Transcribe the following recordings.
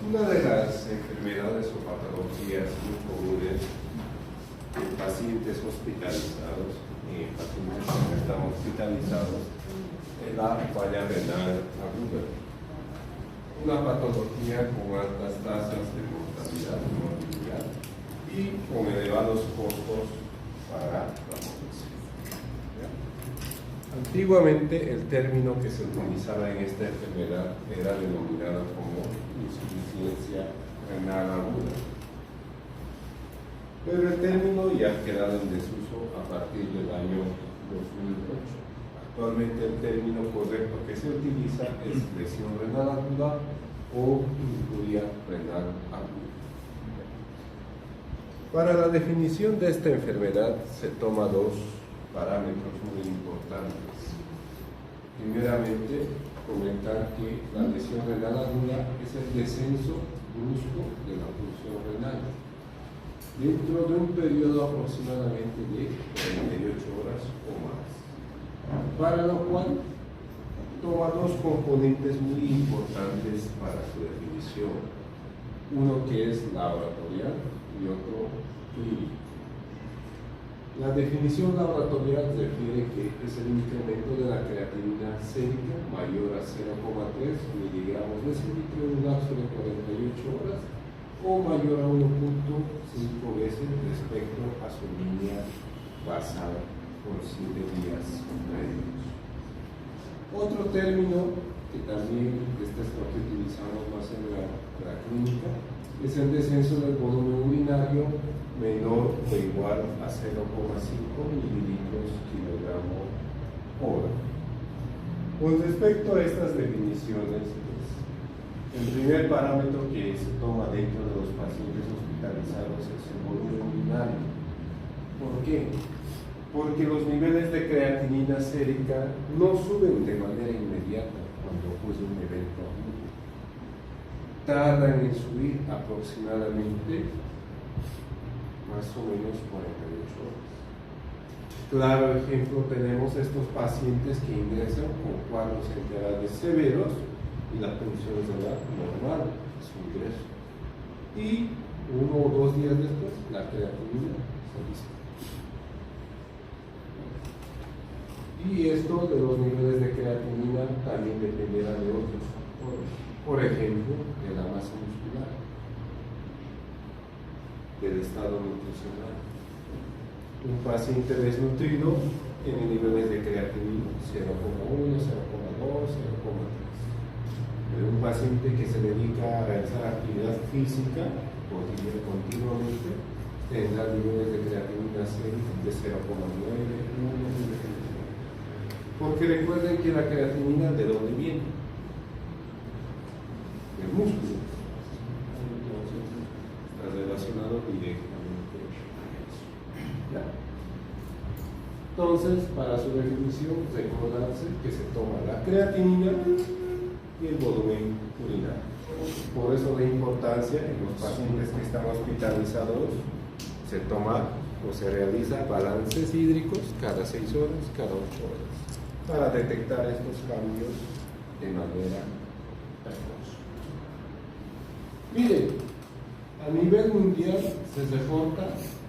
Una de las enfermedades o patologías muy comunes en pacientes hospitalizados y en pacientes que no están hospitalizados es la falla renal aguda. Una patología con altas tasas de mortalidad y morbilidad y con elevados costos para la población. Antiguamente el término que se utilizaba en esta enfermedad era denominado como insuficiencia renal aguda, pero el término ya ha quedado en desuso a partir del año 2008. Actualmente el término correcto que se utiliza es lesión renal aguda o injuria renal aguda. Para la definición de esta enfermedad se toma dos parámetros muy importantes. Primeramente, comentar que la lesión renal aguda es el descenso brusco de la función renal dentro de un periodo aproximadamente de 48 horas o más, para lo cual toma dos componentes muy importantes para su definición, uno que es laboratorial y otro clínico. La definición laboratorial refiere que es el incremento de la creatinina sérica mayor a 0,3 miligramos de litro en un lapso de 48 horas o mayor a 1.5 veces respecto a su línea basal por 7 días previos. Otro término que también este es lo que utilizamos más en la clínica es el descenso del volumen urinario menor o igual a 0,5 mililitros kilogramo hora. Con respecto a estas definiciones, el primer parámetro que se toma dentro de los pacientes hospitalizados es el volumen urinario. ¿Por qué? Porque los niveles de creatinina sérica no suben de manera inmediata cuando ocurre un evento agudo. Tardan en subir aproximadamente más o menos 48 horas. Claro ejemplo tenemos estos pacientes que ingresan con cuadros enterales severos y la función renal normal, su ingreso. Y 1 o 2 días después la creatinina se dispara. Y esto de los niveles de creatinina también dependerá de otros factores. Por ejemplo, de la masa muscular, del estado nutricional. Un paciente desnutrido tiene niveles de creatinina 0,1, 0,2, 0,3. Pero un paciente que se dedica a realizar actividad física continuamente tendrá niveles de creatinina de 0,9, 1. Porque recuerden que la creatinina, ¿de dónde viene? Del músculo. Entonces, está relacionado directamente a eso. ¿Ya? Entonces, para su definición, recordarse que se toma la creatinina y el volumen urinario. Por eso la importancia en los pacientes que están hospitalizados se toma o se realiza balances hídricos cada 6 horas, cada 8 horas, para detectar estos cambios de manera precoz. Miren, a nivel mundial se reporta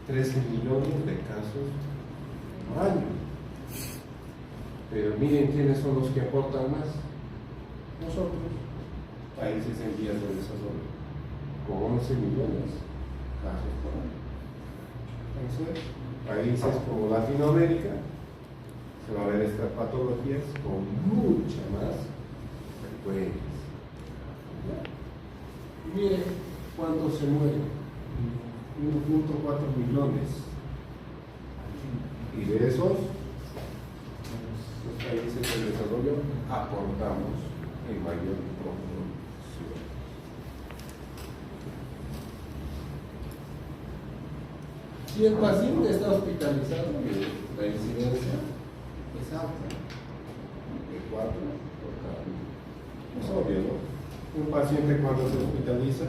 13 millones de casos al año. Pero miren quiénes son los que aportan más. Nosotros, países en vías de desarrollo, con 11 millones de casos por año. Entonces, países como Latinoamérica, se va a ver estas patologías con mucha más frecuencia. Miren cuántos se mueren: 1.4 millones. Y de esos, los países en desarrollo aportamos en mayor proporción. Si el paciente está hospitalizado, la incidencia es alta, de 4 por cada 1. Es obvio, ¿no? Un paciente cuando se hospitaliza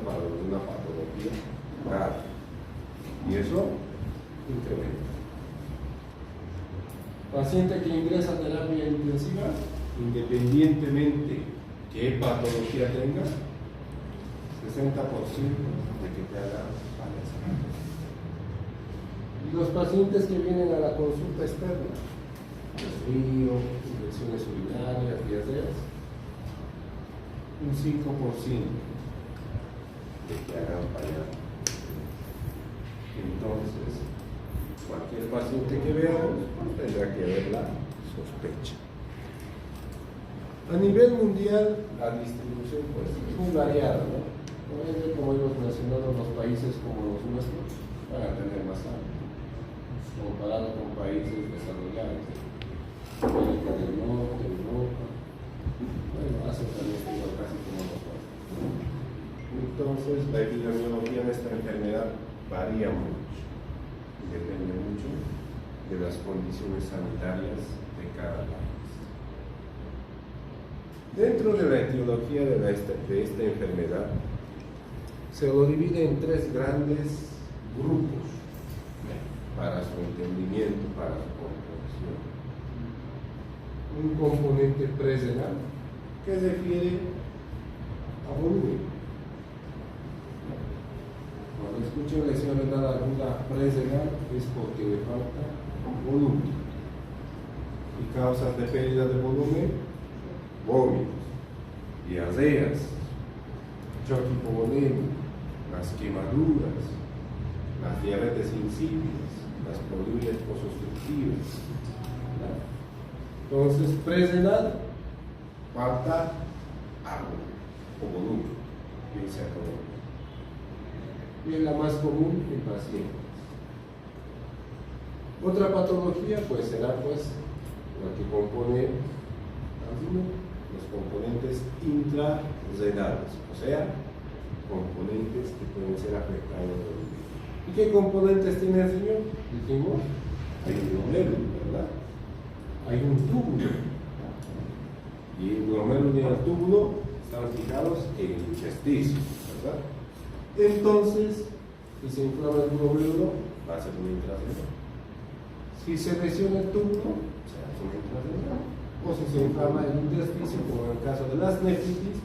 para una patología grave. Y eso incrementa. Paciente que ingresa a terapia intensiva, independientemente qué patología tenga, 60% de que te hagan paliación. Y los pacientes que vienen a la consulta externa, resfrío, infecciones urinarias, diarreas, un 5% de que hagan paliación. Entonces, cualquier paciente que veamos tendrá que ver la sospecha. A nivel mundial, la distribución pues, es muy variada, ¿no? Como hemos mencionado, los países como los nuestros van a tener más hambre, comparado con países desarrollados, América del Norte, Europa, bueno, Asia también está casi como nosotros. Entonces, la epidemiología de esta enfermedad varía mucho, depende mucho de las condiciones sanitarias de cada país. Dentro de la etiología de esta enfermedad, se lo divide en tres grandes grupos para su entendimiento, para su comprensión. Un componente presrenal que refiere a volumen. Cuando escuchen lesión renal aguda presrenal es porque le falta volumen. Y causas de pérdida de volumen, vómitos, diarreas, choque hipovolémico, las quemaduras, las diabetes insípidas, las poliurias posobstructivas. Entonces, presrenal, falta agua o volumen, bien se acabó. Y es la más común en pacientes. Otra patología pues será pues la que compone los componentes intrarrenales, o sea, componentes que pueden ser afectados por el virus. ¿Y qué componentes tiene el riñón? Dijimos, hay un glomérulo, ¿verdad? Hay un túbulo. Y el glomérulo y el túbulo están fijados en el intersticio, ¿verdad? Entonces, si se inflama el glomérulo, va a ser un intrarrenal. Si se lesiona el túbulo, se hace un intrarrenal. O si se inflama el intersticio, como en el caso de las nefritis,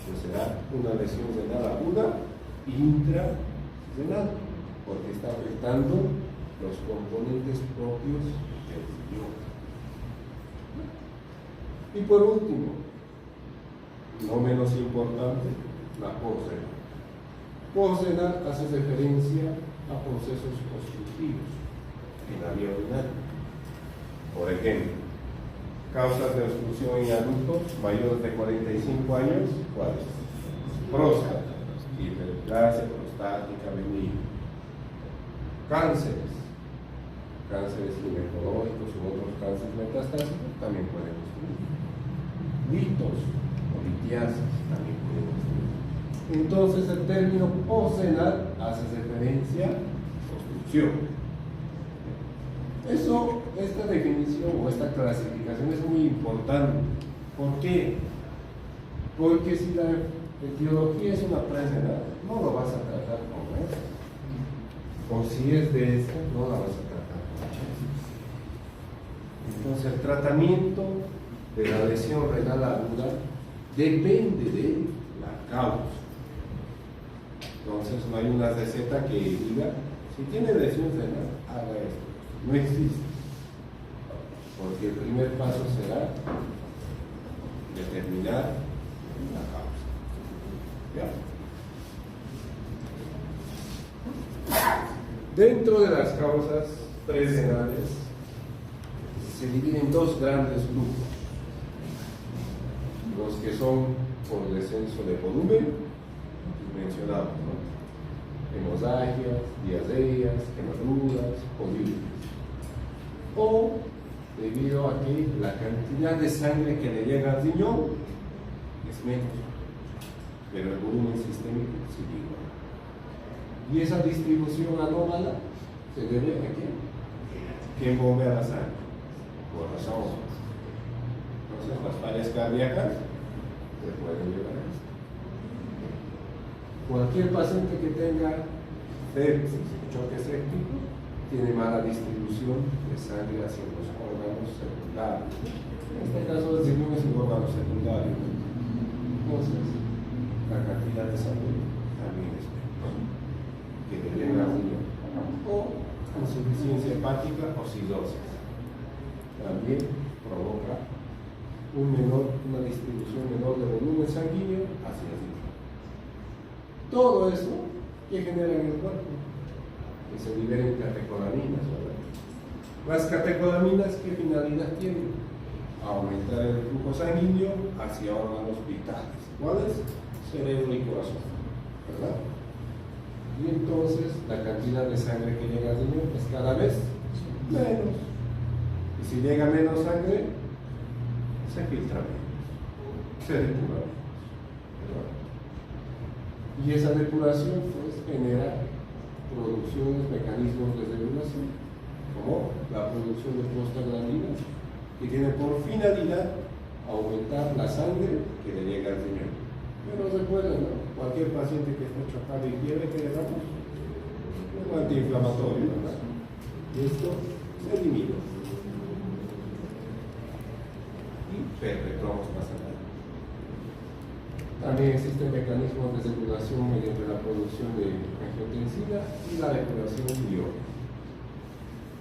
pues será una lesión renal aguda intrarrenal, porque está afectando los componentes propios del riñón. Y por último, no menos importante, la posrenal. Posrenal hace referencia a procesos obstructivos en la vía urinaria. Por ejemplo, causas de obstrucción en adultos mayores de 45 años, ¿cuáles? Próstata, hiperplasia prostática benigna. Cánceres, cánceres ginecológicos u otros cánceres metastásicos también pueden obstruir. Litos o litiasis también pueden obstruir. Entonces el término posrenal hace referencia a obstrucción. Esta definición o esta clasificación es muy importante. ¿Por qué? Porque si la etiología es una presrenal, no lo vas a tratar como es. O si es de esta, no la vas a tratar como es. Entonces el tratamiento de la lesión renal aguda depende de la causa. Entonces no hay una receta que diga, si tiene lesión renal, haga esto. No existe, porque el primer paso será determinar la causa. ¿Ya? Dentro de las causas presrenales se dividen en dos grandes grupos: los que son por descenso de volumen, mencionamos, ¿no? Hemorragias, diarreas, quemaduras, poliurias. O debido a que la cantidad de sangre que le llega al riñón es menos, pero el volumen sistémico sigue igual. Y esa distribución anómala se debe a qué? ¿Quién bombea la sangre? Corazón. Entonces las fallas cardíacas se pueden llevar a esto. Cualquier paciente que tenga sepsis, choque séptico, tiene mala distribución de sangre hacia los órganos secundarios. En este caso, el riñón es un órgano secundario. Entonces, la cantidad de sangre hepática o cirrosis. También provoca una distribución menor de volumen sanguíneo hacia arriba. Todo eso que genera en el cuerpo, que se liberen catecolaminas, ¿verdad? Las catecolaminas, ¿qué finalidad tienen? Aumentar el flujo sanguíneo hacia órganos vitales. ¿Cuáles? Cerebro y corazón, ¿verdad? Y entonces la cantidad de sangre que llega al riñón es cada vez menos. Y si llega menos sangre, se filtra menos, se depura menos, ¿verdad? Y esa depuración pues genera mecanismos de regulación, como la producción de prostaglandinas, que tiene por finalidad aumentar la sangre que le llega al riñón. Pero recuerden, ¿no? Cualquier paciente que está chocado y fiebre, ¿qué le damos? Un antiinflamatorio, ¿verdad? Y esto se elimina. Y perpetuamos más allá. También existen mecanismos de regulación mediante la producción de angiotensina y la regulación iónica.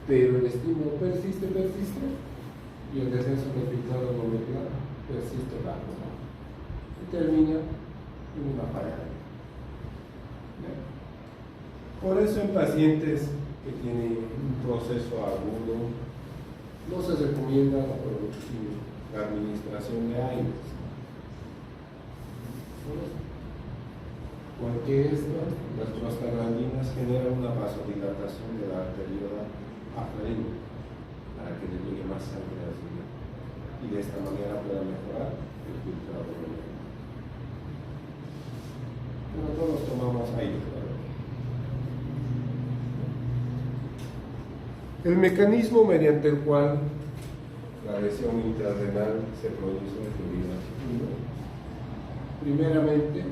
Pero el estímulo persiste y el descenso del filtrado glomerular persiste bajo, ¿no? Y termina en una falla. Por eso en pacientes que tienen un proceso agudo no se recomienda la administración de AINES. Porque las prostaglandinas generan una vasodilatación de la arteriola afferente para que le llegue más sangre al riñón y de esta manera pueda mejorar el filtrado glomerular. Pero todos tomamos aire, ¿verdad? El mecanismo mediante el cual la lesión intrarrenal se produce es debido a primeramente,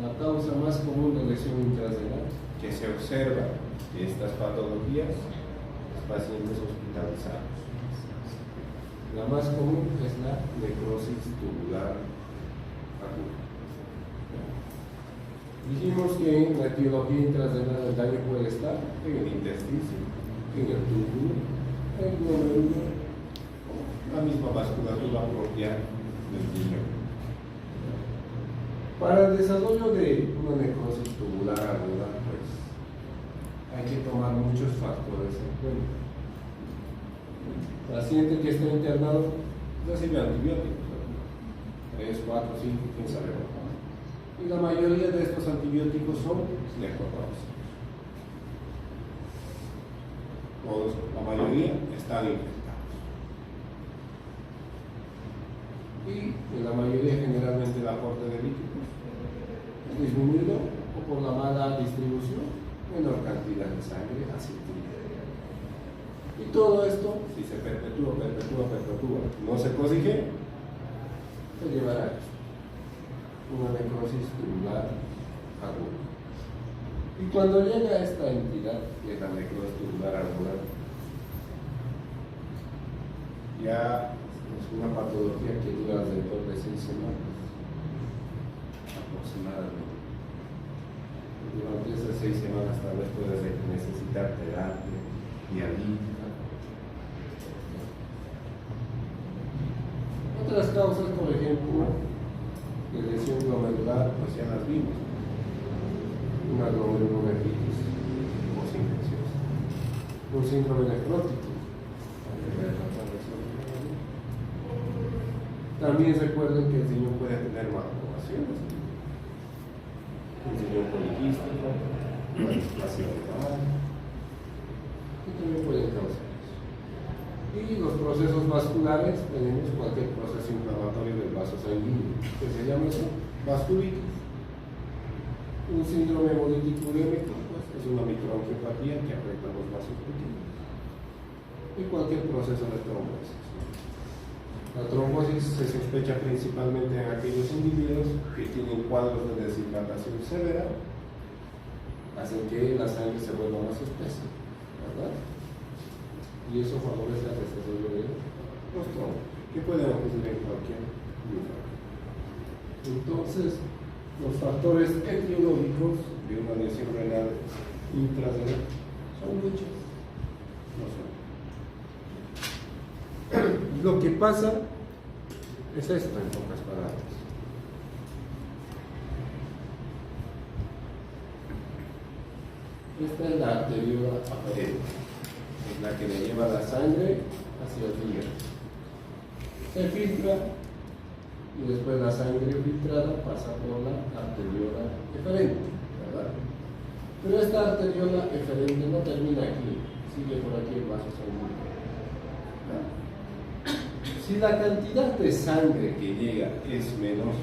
la causa más común de lesión intrarrenal que se observa de estas patologías es pacientes hospitalizados. La más común es la necrosis tubular aguda. Dijimos que en la etiología intrarrenal el daño puede estar en el intestino, en el túbulo, en el glomérulo, la misma vasculatura propia del riñón. Para el desarrollo de una necrosis tubular aguda, pues hay que tomar muchos factores en cuenta. El paciente que está internado recibe antibióticos, 3, 4, 5, quién sabe. Y la mayoría de estos antibióticos son nefrotóxicos. Todos, la mayoría están infectados. Y en la mayoría generalmente el aporte de líquidos disminuido o por la mala distribución, menor cantidad de sangre hacia el riñón. Y todo esto, si se perpetúa, no se corrige, se llevará a una necrosis tubular aguda. Y cuando llega a esta entidad, que es la necrosis tubular aguda, ya es una patología que dura alrededor de 6 semanas aproximadamente. Durante esas 6 semanas tal vez puedas necesitar terapia, dialítica. Otras causas, por ejemplo, de lesión glomerular, pues ya las vimos. Una glomerulonefritis posinfecciosa, un síndrome nefrótico. También recuerden que el riñón puede tener malformaciones. Un riñón poliquístico, una displasia renal, y también pueden causar eso. Y los procesos vasculares, tenemos cualquier proceso inflamatorio del vaso sanguíneo, que se llama eso, vasculitis. Un síndrome hemolítico urémico, pues, es una microangiopatía que afecta a los vasos pequeños. Y cualquier proceso de trombosis. La trombosis se sospecha principalmente en aquellos individuos que tienen cuadros de deshidratación severa, hacen que la sangre se vuelva más espesa, ¿verdad? Y eso favorece el desarrollo de los trombos, que pueden ocurrir en cualquier lugar. Entonces, los factores etiológicos de una lesión renal intrarrenal son muchos, no son. pasa es esto, en pocas palabras. Esta es la arteriola aferente, es la que le lleva la sangre hacia el riñón. Se filtra y después la sangre filtrada pasa por la arteriola eferente, ¿verdad? Pero esta arteriola eferente no termina aquí, sigue por aquí el vaso sanguíneo. Si la cantidad de sangre que llega es menos,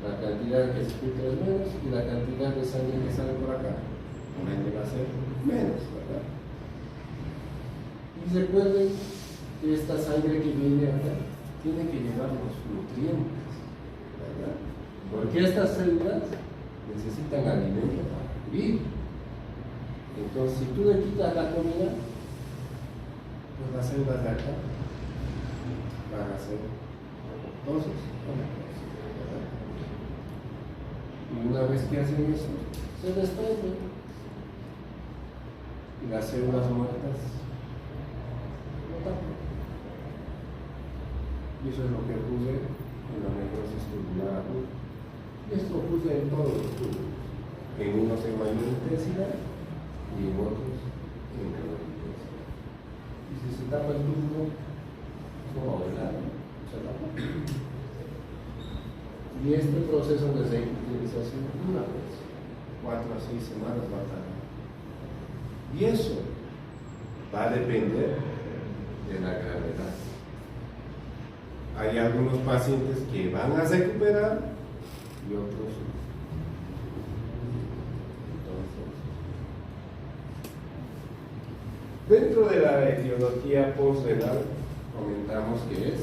la cantidad que se filtra es menos y la cantidad de sangre que sale por acá, por ende va a ser menos, ¿verdad? Y recuerden que esta sangre que viene acá tiene que llevar los nutrientes, ¿verdad? Porque estas células necesitan alimento para vivir. Entonces, si tú le quitas la comida, pues las células de acá van a ser apoptosis, ¿verdad? Y una vez que hacen eso, se desprenden y las células muertas no tapan. Y eso es lo que ocurre en la necrosis tubular aguda. Y esto ocurre en todos los tubos, en unos en mayor intensidad y en otros en menor intensidad. Y si se tapa el tubo, no va a haber nada, se tapa. Y este proceso de reutilización dura pues 4 a 6 semanas va a tardar. Y eso va a depender de la gravedad. Hay algunos pacientes que van a recuperar y otros no. Entonces, dentro de la etiología postrenal comentamos que es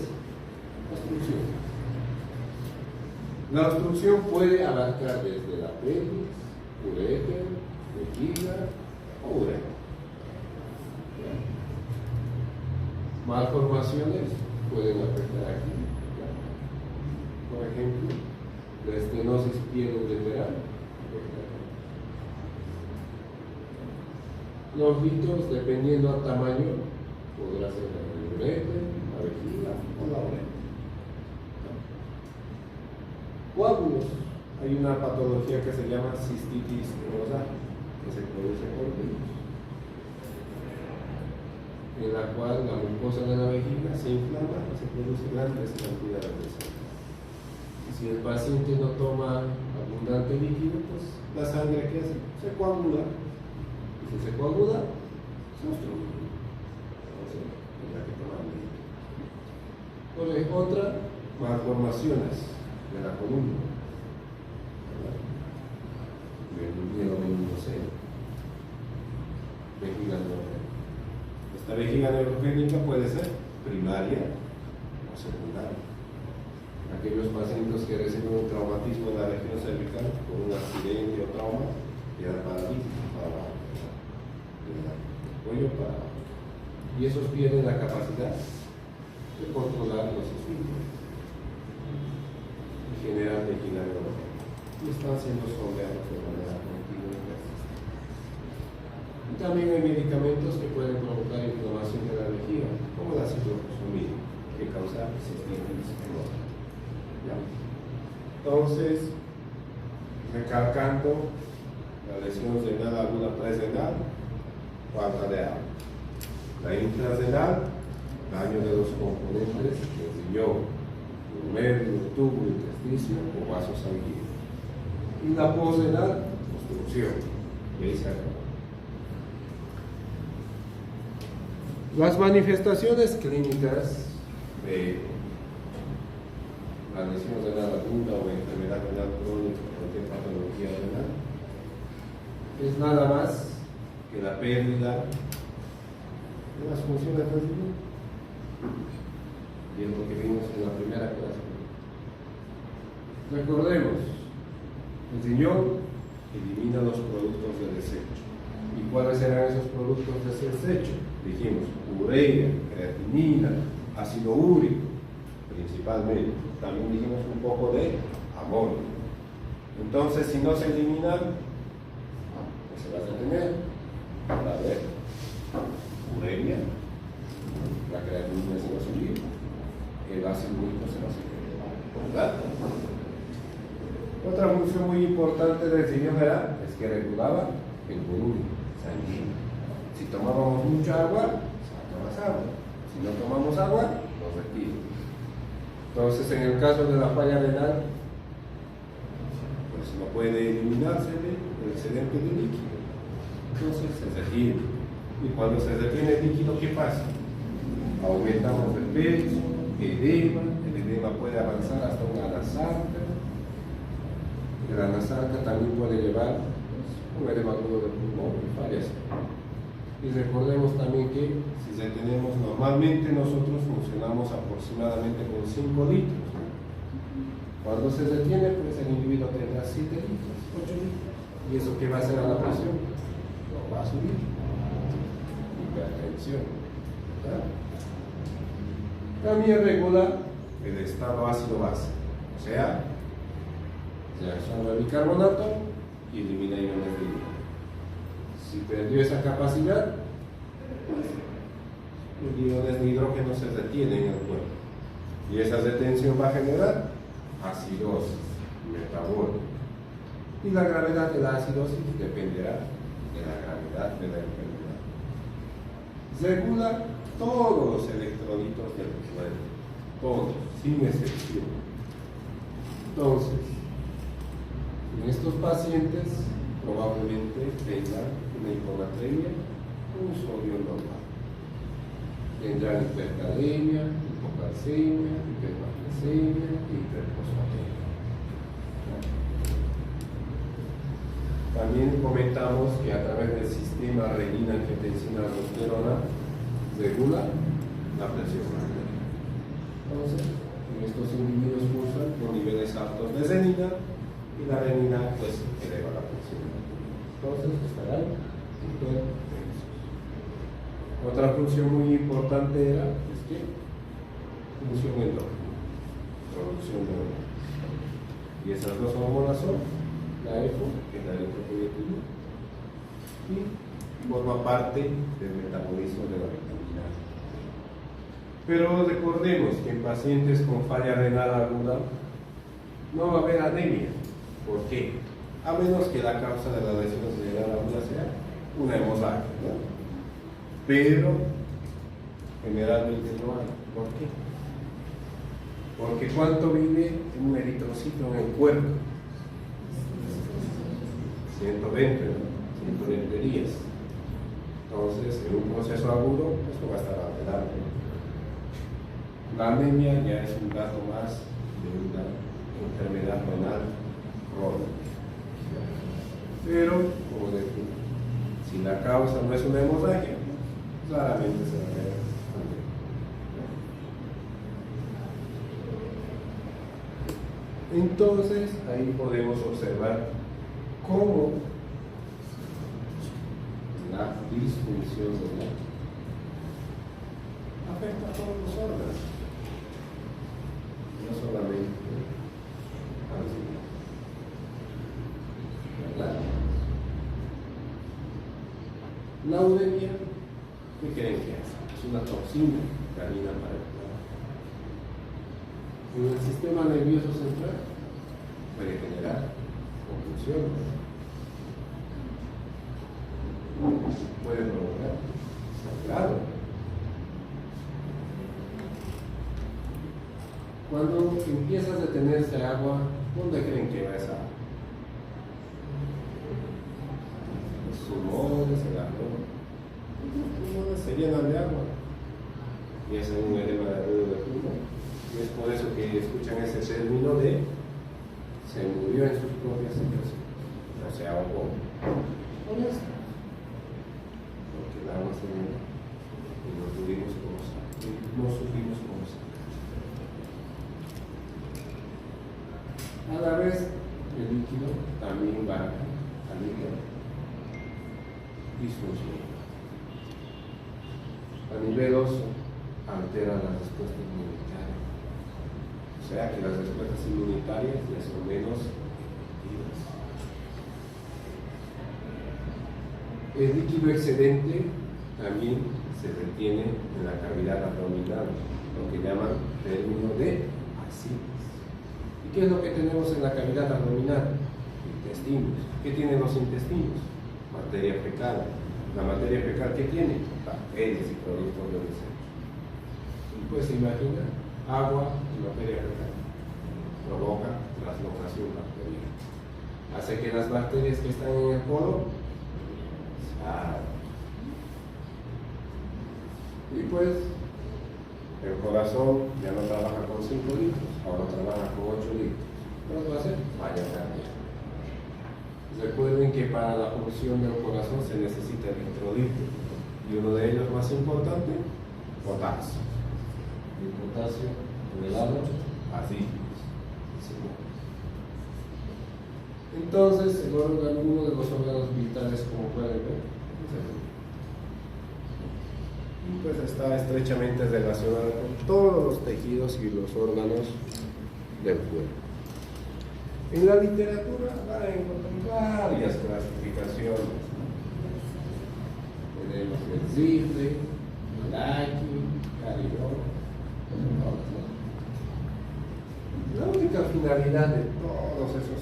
obstrucción. La obstrucción puede abarcar desde la pelvis, uréter, vejiga o uretra. Malformaciones pueden afectar aquí. Por ejemplo, la estenosis pielolateral. Los líquidos, dependiendo del tamaño, podrá ser el uréter, la vejiga o la uretra. Coágulos. Hay una patología que se llama cistitis rosal, que se produce por virus, en la cual la mucosa de la vejiga se inflama y se produce grandes cantidades de sangre. Y si el paciente no toma abundante líquido, pues la sangre que hace se coagula. Y si se coagula, se obstruye. Entonces, tendrá que tomar líquido. Otra, malformaciones de la columna, vejiga neurogénica. Esta vejiga neurogénica puede ser primaria o secundaria. Aquellos pacientes que reciben un traumatismo en la región cervical por un accidente o trauma quedan paralíticos para el cuello para abajo. Y esos pierden la capacidad de controlar los esfínteres y generar vejiga neurogénica. Y están siendo sondeados de manera continua y persistente. Y también hay medicamentos que pueden provocar inflamación de la vejiga, como la ciclofosfamida, que causa cistitis rosal. Entonces, recalcando la lesión renal aguda presrenal, falta de agua. La intrarrenal, daño de los componentes del riñón, glomérulo, tubo, intersticio o vasos sanguíneos. Y la postrenal, obstrucción. Y ahí se acabó. Las manifestaciones clínicas de la lesión renal aguda o enfermedad renal crónica o cualquier patología renal es nada más que la pérdida de las funciones del riñón. Y es lo que vimos en la primera clase. Recordemos, el riñón elimina los productos de desecho. ¿Y cuáles serán esos productos de desecho? Dijimos, urea, creatinina, ácido úrico, principalmente. También dijimos un poco de amonio. Entonces, si no se eliminan, pues se va a tener, a ver, urea, la creatinina se va a subir, el ácido úrico se va a subir, ¿verdad? Otra función muy importante del riñón era que regulaba el volumen sanguíneo. Si tomábamos mucha agua, saca más agua. Si no tomamos agua, nos retira. Entonces, en el caso de la falla renal, pues no puede eliminarse el excedente de líquido. Entonces se retira. Y cuando se retiene el líquido, ¿qué pasa? Aumentamos el peso, el edema puede avanzar hasta una anasarca. La anasarca también puede llevar un edema agudo del pulmón y fallece. Y recordemos también que si retenemos, normalmente nosotros funcionamos aproximadamente con 5 litros. Cuando se retiene, pues el individuo tendrá 7 litros, 8 litros. ¿Y eso qué va a hacer a la presión? Lo va a subir. Hipertensión. ¿Verdad? También regula el estado ácido-base. O sea, reacción al bicarbonato y elimina iones de hidrógeno. Si perdió esa capacidad, los iones de hidrógeno se retienen en el cuerpo. Y esa retención va a generar acidosis metabólica. Y la gravedad de la acidosis dependerá de la gravedad de la enfermedad. Regula todos los electrolitos del cuerpo, todos, sin excepción. Entonces, en estos pacientes probablemente tengan una hiponatremia, un sodio normal. Tendrán hipercalemia, hipocalcemia, hipermagnesemia y hiperfosfatemia. También comentamos que a través del sistema renina-angiotensina-aldosterona regula la presión arterial. Entonces, en estos individuos cursan con niveles altos de renina y la renina pues eleva la presión arterial. Entonces estarán hipertensos. Otra función muy importante era función endógena, producción de hormonas. Y esas dos hormonas son la EPO, que es la eritropoyetina, y forma parte del metabolismo de la vitamina A. Pero recordemos que en pacientes con falla renal aguda no va a haber anemia. ¿Por qué? A menos que la causa de la lesión renal aguda sea una hemorragia, ¿no? Pero generalmente no hay. ¿Por qué? Porque ¿cuánto vive un eritrocito en el cuerpo? 120, ¿no? 120 días. Entonces, en un proceso agudo, esto va a estar alterado. La anemia ya es un dato más de una enfermedad renal crónica. Pero, como decimos, si la causa no es una hemorragia, claramente se va a ver. Entonces, ahí podemos observar cómo la disfunción renal afecta a todos los órganos, no solamente al riñón. ¿Verdad? La uremia, ¿qué creen que hace? Es una toxina canina para el cuerpo. En el sistema nervioso central puede generar convulsiones, puede provocar sangrado. Cuando empieza a detenerse agua, ¿dónde creen que va esa agua? Los pulmones, el abdomen. Los pulmones se llenan de agua y hacen un edema de ruido de pulmón. Y es por eso que escuchan ese término de se murió en sus propias situaciones, o se ahogó. Por eso, porque el agua se llenó y no supimos cómo sacar. A la vez, el líquido también va al hígado disfuncional. A nivel óseo, altera las respuestas inmunitarias. O sea que las respuestas inmunitarias ya son menos efectivas. El líquido excedente también se retiene en la cavidad abdominal, lo que llaman término de acides. ¿Y qué es lo que tenemos en la cavidad abdominal? Intestinos. ¿Qué tienen los intestinos? Materia fecal. La materia fecal, ¿qué tiene? Bacterias y productos de desecho. Y pues se imagina, agua y materia fecal provoca translocación bacteriana. Hace que las bacterias que están en el colon salgan. Y pues el corazón ya no trabaja con 5 litros, ahora trabaja con 8 litros. ¿Qué va a hacer? Falla cardíaca. Recuerden que para la función del corazón se necesita electrolitos, y uno de ellos más importante, potasio. El potasio elevado así. Entonces, alguno de los órganos vitales, como pueden ver, y pues está estrechamente relacionado con todos los tejidos y los órganos del cuerpo. En la literatura van a encontrar varias clasificaciones. Tenemos el Zifre, el Aki, Carillon, la única finalidad de todos esos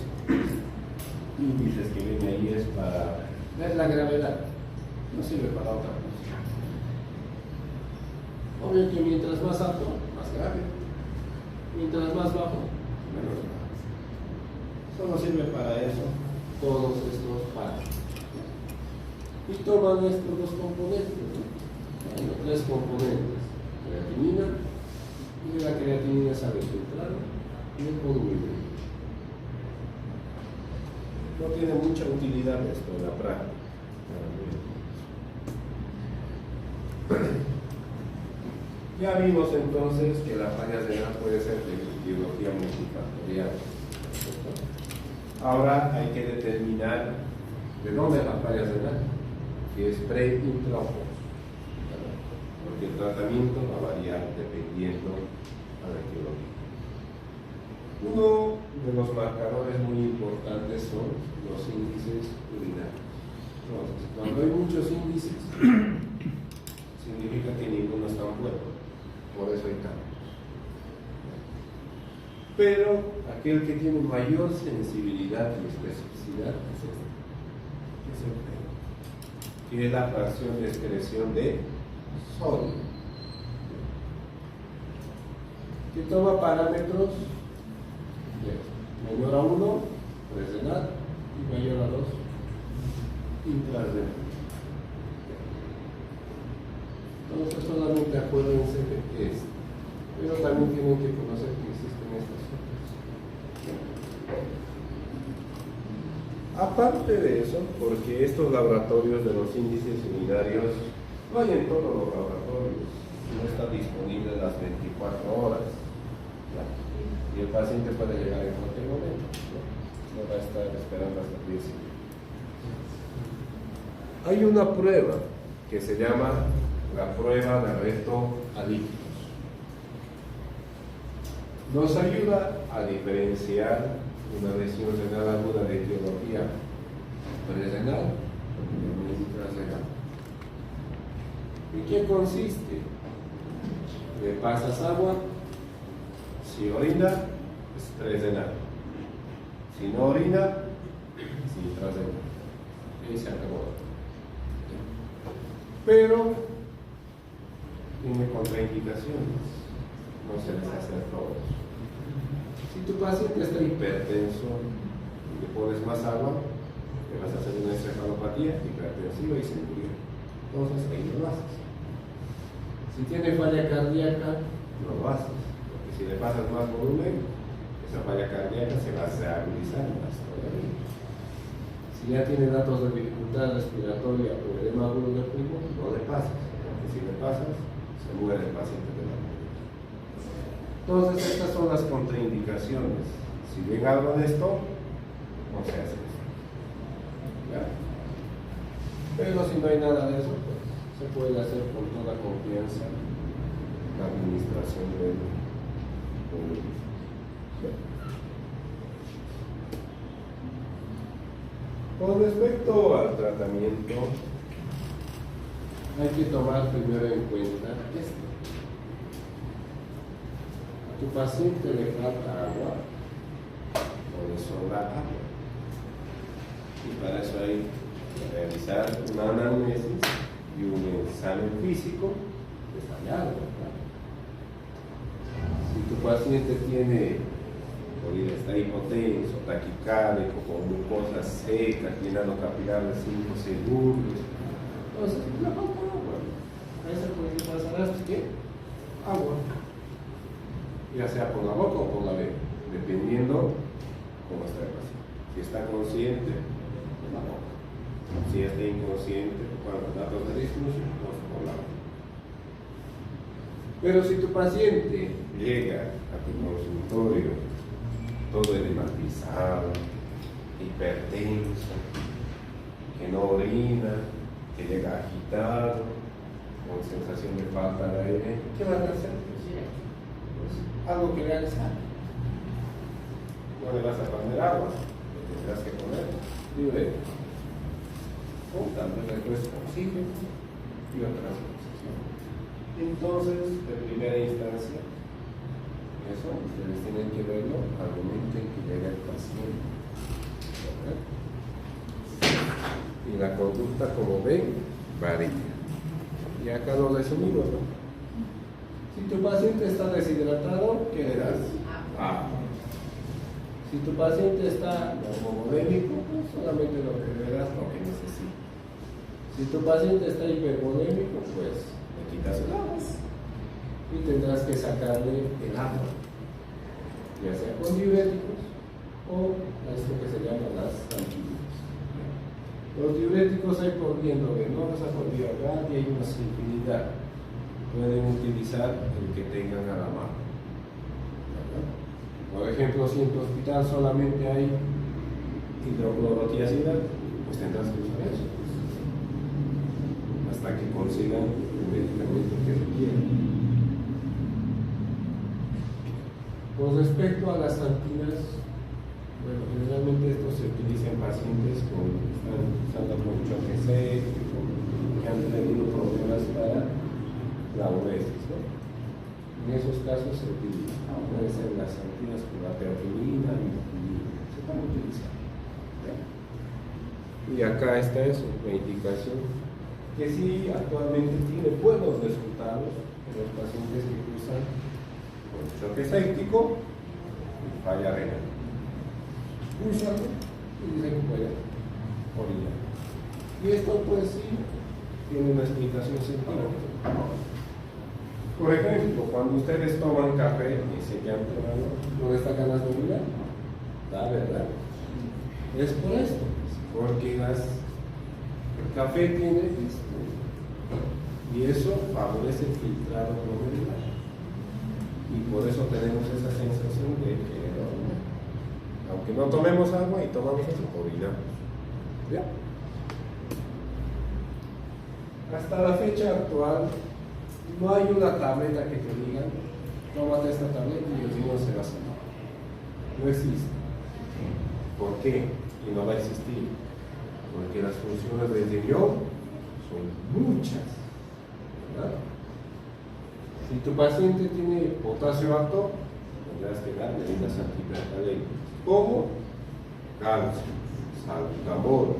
índices que vienen ahí es para ver la gravedad, no sirve para otra cosa. Obvio que mientras más alto, más grave, mientras más bajo, menos grave. Solo sirve para eso todos estos parámetros. Y toman estos dos componentes, ¿no? Hay 3 componentes: creatinina, y de la creatinina sabe filtrar y el volumen. No tiene mucha utilidad esto en la práctica. Ya vimos entonces que la falla renal puede ser de etiología multifactorial. Ahora hay que determinar de dónde es la falla renal, si es pre, intra o post, porque el tratamiento va a variar dependiendo a la etiología. Uno de los marcadores muy importantes son los índices urinarios. Entonces, cuando hay muchos índices, significa que ninguno está bueno, por eso hay cambios. Pero aquel que tiene mayor sensibilidad y especificidad es el P, que es la fracción de excreción de sodio, que toma parámetros menor a 1, presrenal, y mayor a 2, intrarrenal. Entonces solamente acuérdense de esto, pero también tienen que conocer que existen estas otras. Aparte de eso, porque estos laboratorios de los índices urinarios no hay en todos los laboratorios, no está disponible las 24 horas. Y el paciente puede llegar en cualquier momento, no va a estar esperando hasta el día siguiente. Hay una prueba que se llama la prueba de reto a líquidos. Nos ayuda a diferenciar una lesión renal aguda de etiología prerenal y intrarrenal. ¿En qué consiste? Le pasas agua. Si orina, es prerenal. Si no orina, es intrarrenal. Y se acabó. Pero tiene contraindicaciones. No se les hace a todos. Si tu paciente está hipertenso y le pones más agua, le vas a hacer una encefalopatía hipertensiva y se murió. Entonces ahí no lo haces. Si tiene falla cardíaca, no lo haces. Si le pasas más volumen, esa falla cardíaca se va a agudizar más todavía. Si ya tiene datos de dificultad respiratoria o edema agudo del pulmón, no le pasas, porque si le pasas, se muere el paciente de la muerte. Entonces, estas son las contraindicaciones. Si ven algo de esto, no se hace eso. ¿Ya? Pero si no hay nada de eso, pues se puede hacer con toda confianza la administración del Con respecto al tratamiento, hay que tomar primero en cuenta esto. A tu paciente le falta agua o le sobra agua. Y para eso hay que realizar una anamnesis y un examen físico detallado, ¿verdad? Si tu paciente está hipotenso, taquicárdico, con glucosa seca, llenado capilar de 5 segundos, entonces le falta agua. A ese puede pasar ¿qué? Agua. Ya sea por la boca o por la vena, dependiendo cómo está el paciente. Si está consciente, por la boca. Si está inconsciente, con los datos de distribución, pues por la boca. Pero si tu paciente llega a tu consultorio todo edematizado, hipertenso, que no orina, que llega agitado, con sensación de falta de aire, ¿qué van a hacer? Pues algo que le haga sal. No le vas a poner agua, le tendrás que poner diurético, o también refuerzo oxígeno y otras cosas. Entonces, de primera instancia, eso ustedes tienen que verlo al momento en que llega el paciente. ¿Verdad? Y la conducta, como ven, varía. Y acá lo resumimos, ¿no? Si tu paciente está deshidratado, ¿qué le das? Agua. Si tu paciente está normovolémico, pues solamente lo que le das lo que necesita. Si tu paciente está hipervolémico, pues le quitas el agua y tendrás que sacarle el agua, ya sea con diuréticos o esto que se llama las antídotos. Los diuréticos hay por vía endovenosa, por vía oral y hay una infinidad. Pueden utilizar el que tengan a la mano. ¿Verdad? Por ejemplo, si en tu hospital solamente hay hidroclorotiazida, pues tendrás que usar eso hasta que consigan el medicamento que requieren. Con respecto a las antinas, bueno, generalmente esto se utiliza en pacientes que están usando con choque séptico, que han tenido problemas para la uresis, ¿no? En esos casos se utiliza. Pueden ser las antinas con la teobromina y se van a utilizar. ¿Ya? Y acá está eso, la indicación, que sí actualmente tiene buenos resultados en los pacientes que usan con choque séptico y falla renal. Úsalo y dicen que puede orinar. Y esto pues sí tiene una explicación científica. Por ejemplo, cuando ustedes toman café y se quedan tomando, ¿no les da ganas de orinar? La verdad. Es por esto, porque el café tiene esto. Y eso favorece el filtrado glomerular. Y por eso tenemos esa sensación de querer orinar. Aunque no tomemos agua y tomamos eso, orinamos. ¿Ya? Hasta la fecha actual, no hay una tableta que te diga, tómate esta tableta y el riñón se va a sanar. No existe. ¿Por qué? Y no va a existir. Porque las funciones del riñón son muchas. ¿Verdad? Si tu paciente tiene potasio alto, tendrás que dar medidas antihipercalémicas, como calcio, salbutamol,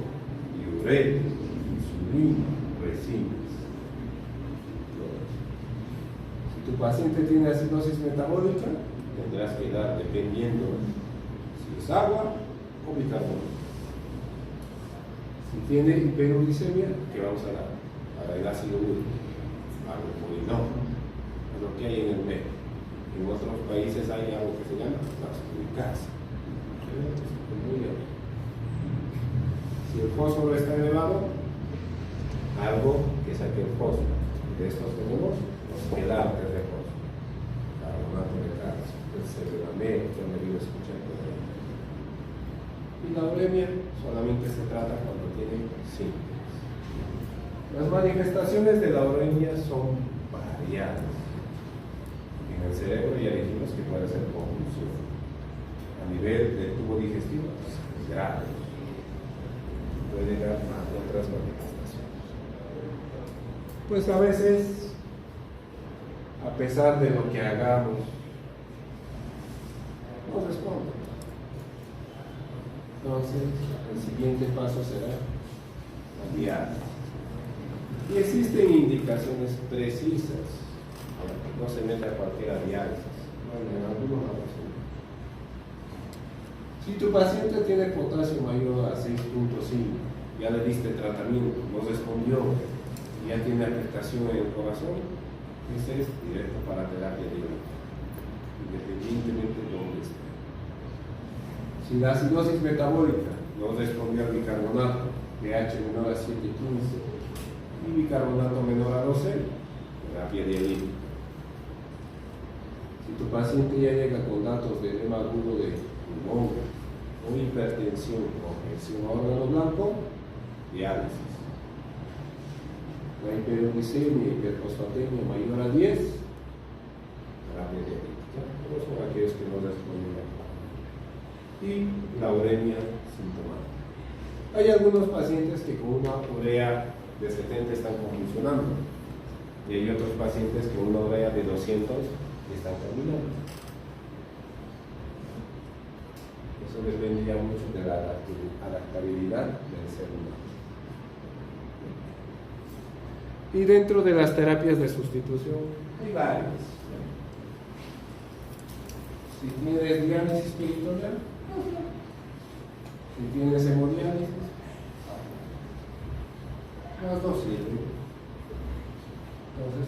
diurético, insulina, resinas. Si tu paciente tiene acidosis metabólica, tendrás que dar, dependiendo si es agua o bicarbonato. Si tiene hiperuricemia, ¿qué vamos a dar? Para el ácido úrico, aldopurinol, es lo que hay en el medio. En otros países hay algo que se llama vasouricasa. Si el fósforo está elevado, algo que saque el fósforo. De estos tenemos los quelates de fósforo, carbonato de calcio, el cerebamero, que han debido escuchar por ahí. Y la uremia solamente se trata cuando tiene síntomas. Las manifestaciones de la uremia son variadas. En el cerebro ya dijimos que puede ser convulsión. A nivel del tubo digestivo, pues, grave. Puede dar a otras manifestaciones. pues a veces, a pesar de lo que hagamos, no responde. Entonces, el siguiente paso será la diálisis. Y existen indicaciones precisas. No se mete a cualquier diálisis. Bueno, en algunos casos. Si tu paciente tiene potasio mayor a 6.5, ya le diste tratamiento, no respondió, y ya tiene afectación en el corazón, ese es directo para terapia diurética, independientemente de dónde esté. Si la acidosis metabólica no respondió al bicarbonato, pH menor a 7.15 y bicarbonato menor a 12, terapia dialítica. Si tu paciente ya llega con datos de edema agudo de pulmón o hipertensión o congestión a órgano blanco, diálisis. La hiperuricemia y hiperfosfatemia mayor a 10, terapia dialítica. Todos son aquellos que no responden. Y la uremia sintomática. Hay algunos pacientes que con una urea de 70 están convulsionando y hay otros pacientes que con una urea de 200 están caminando. Eso depende ya mucho de la adaptabilidad del ser humano. Y dentro de las terapias de sustitución hay varias. Si tienes diálisis peritoneal, si tienes hemodiálisis, las dos sirven. Entonces,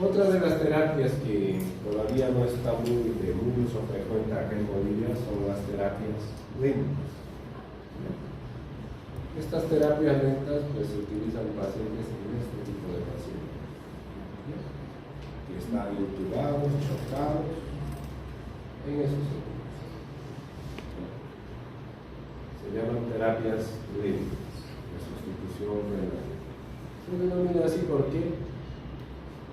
otra de las terapias que todavía no está muy de muy uso frecuente acá en Bolivia son las terapias lentas. Estas terapias lentas pues, se utilizan en pacientes en este tipo de pacientes que están intubados, chocados, en esos sentidos. Se llaman terapias lentas de sustitución renal. Se denomina así porque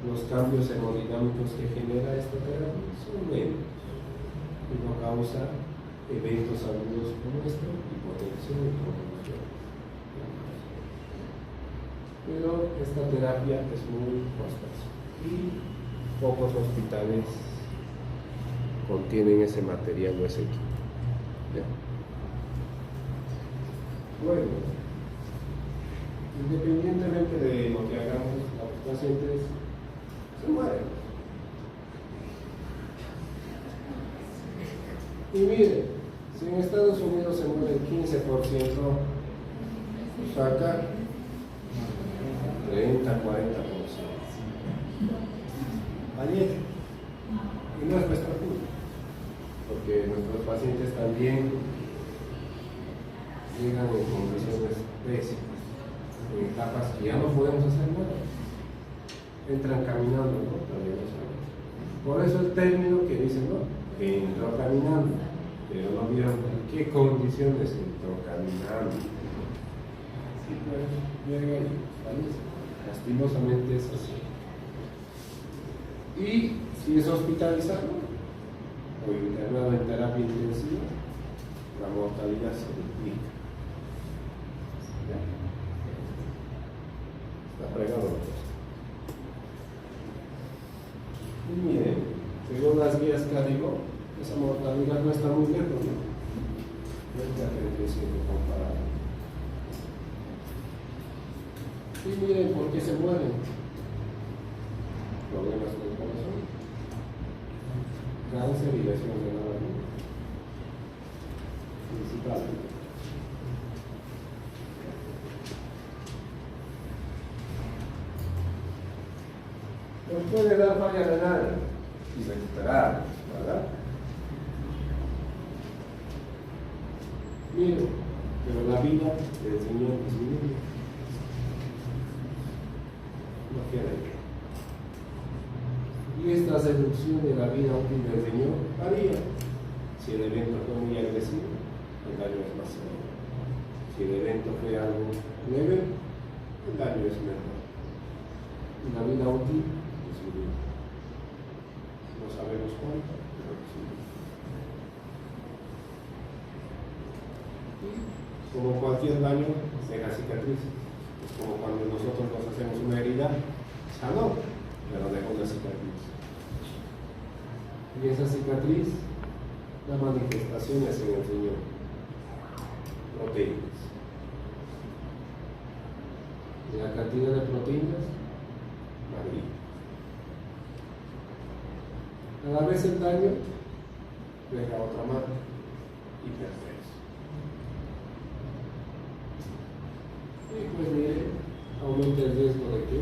los cambios hemodinámicos que genera esta terapia son lentos y no causa eventos agudos como esto, hipotensión y convulsión. Pero esta terapia es muy costosa y pocos hospitales contienen ese material o ese equipo. ¿Ya? Bueno, independientemente de lo que hagamos, los pacientes se mueren. Y miren, si en Estados Unidos se muere el 15%, pues acá 30, 40%. Ayer. Y no es nuestra culpa, porque nuestros pacientes también llegan en condiciones pésimas, en etapas que ya no podemos hacer nada. Entran caminando, ¿no? También lo sabemos. Por eso el término que dicen, ¿no? Entró caminando, pero no vieron en qué condiciones entró caminando. Sí, pues, llega y fallece. Lastimosamente es así. Y si es hospitalizado o internado en terapia intensiva, la mortalidad se duplica. ¿Ya? Está fregado. Y miren, según las guías Cadigo, esa mortalidad no está muy lejos, ¿no? Frente a 35 comparado. Y miren por qué se mueren. Problemas con el corazón, cáncer y lesiones de la válvula. Principalmente. Nos puede dar falla renal y recuperar, ¿verdad? Miren, pero la vida del Señor disminuye. No queda ahí. Y esta reducción de la vida útil del Señor varía. Si el evento fue muy agresivo, el daño es más severo. Si el evento fue algo leve, el daño es menor. Y la vida útil disminuye. No sabemos cuánto, pero disminuye. Y como cualquier daño, deja cicatrices. como cuando nosotros nos hacemos una herida, sanó, pero dejó una cicatriz. Y esa cicatriz, la manifestación es en el riñón, proteínas. Y la cantidad de proteínas varía. Cada vez el daño deja otra marca, hipertenso. Y pues mire, aumenta el riesgo de que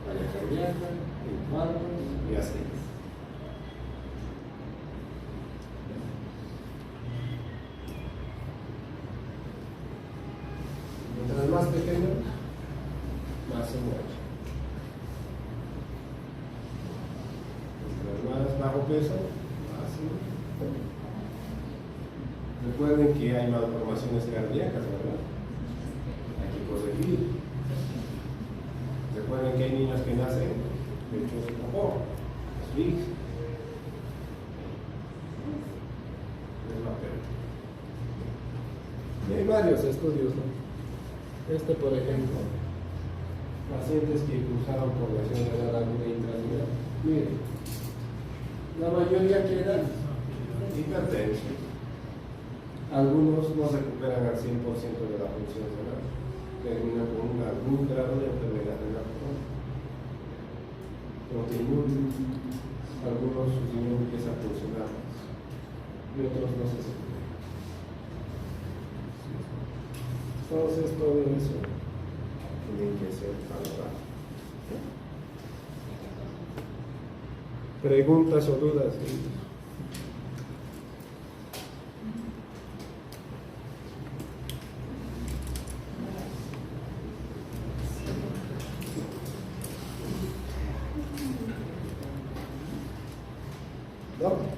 falla cardíaca, infartos y así. Mientras más pequeño, más se muere. Mientras más bajo peso, más se muere. Recuerden que hay malformaciones cardíacas, ¿verdad? Hay que corregir. Recuerden que hay niños que nacen hechos popó, asfixia. Es la pena. Y hay varios estudios, ¿no? Este, por ejemplo, pacientes que cruzaron población de la laguna intravital, miren, la mayoría quedan hipertensos. Algunos no recuperan al 100% de la función renal, terminan con algún grado de enfermedad renal crónica. Autoinmune, algunos su riñón empieza a funcionar y otros no se sienten. Entonces todo eso tiene que ser valorado. ¿Preguntas o dudas? ¿No?